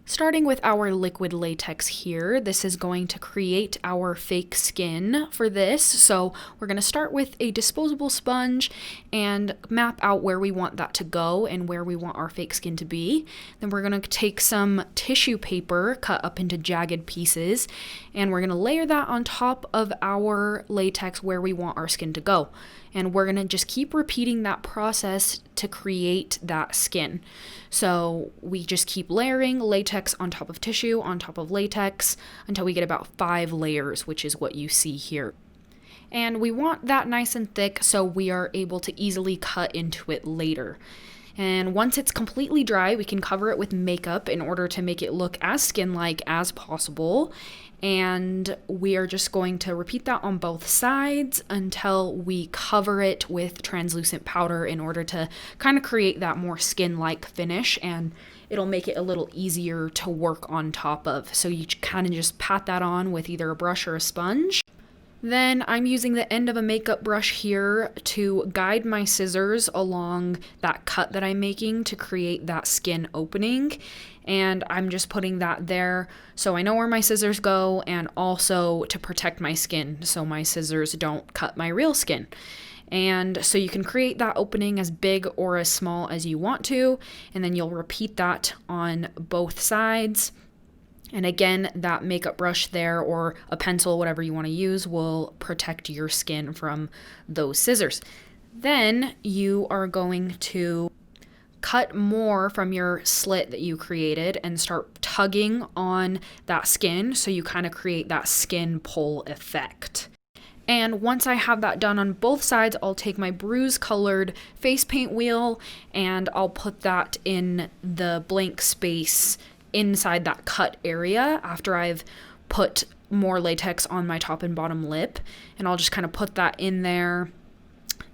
Starting with our liquid latex here, this is going to create our fake skin for this. So we're going to start with a disposable sponge and map out where we want that to go and where we want our fake skin to be. Then we're going to take some tissue paper cut up into jagged pieces, and we're going to layer that on top of our latex where we want our skin to go. And we're going to just keep repeating that process to create that skin. So we just keep layering latex on top of tissue, on top of latex, until we get about 5 layers, which is what you see here. And we want that nice and thick so we are able to easily cut into it later. And once it's completely dry, we can cover it with makeup in order to make it look as skin-like as possible. And we are just going to repeat that on both sides until we cover it with translucent powder in order to kind of create that more skin-like finish, and it'll make it a little easier to work on top of. So you kind of just pat that on with either a brush or a sponge. Then I'm using the end of a makeup brush here to guide my scissors along that cut that I'm making to create that skin opening. And I'm just putting that there so I know where my scissors go, and also to protect my skin so my scissors don't cut my real skin. And so you can create that opening as big or as small as you want to, and then you'll repeat that on both sides. And again, that makeup brush there or a pencil, whatever you want to use, will protect your skin from those scissors. Then you are going to cut more from your slit that you created and start tugging on that skin so you kind of create that skin pull effect. And once I have that done on both sides, I'll take my bruise colored face paint wheel and I'll put that in the blank space inside that cut area after I've put more latex on my top and bottom lip. And I'll just kind of put that in there.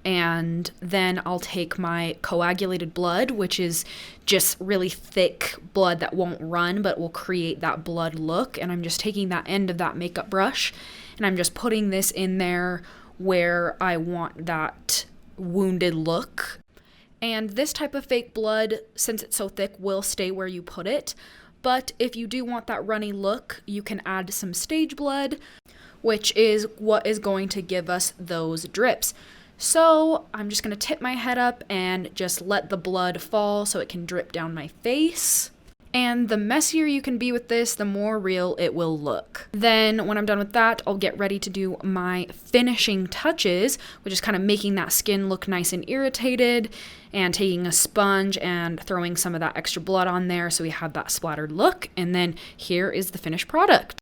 And then I'll take my coagulated blood, which is just really thick blood that won't run but will create that blood look. And I'm just taking that end of that makeup brush and I'm just putting this in there where I want that wounded look. And this type of fake blood, since it's so thick, will stay where you put it. But if you do want that runny look, you can add some stage blood, which is what is going to give us those drips. So I'm just going to tip my head up and just let the blood fall so it can drip down my face. And the messier you can be with this, the more real it will look. Then when I'm done with that, I'll get ready to do my finishing touches, which is kind of making that skin look nice and irritated, and taking a sponge and throwing some of that extra blood on there so we have that splattered look. And then here is the finished product.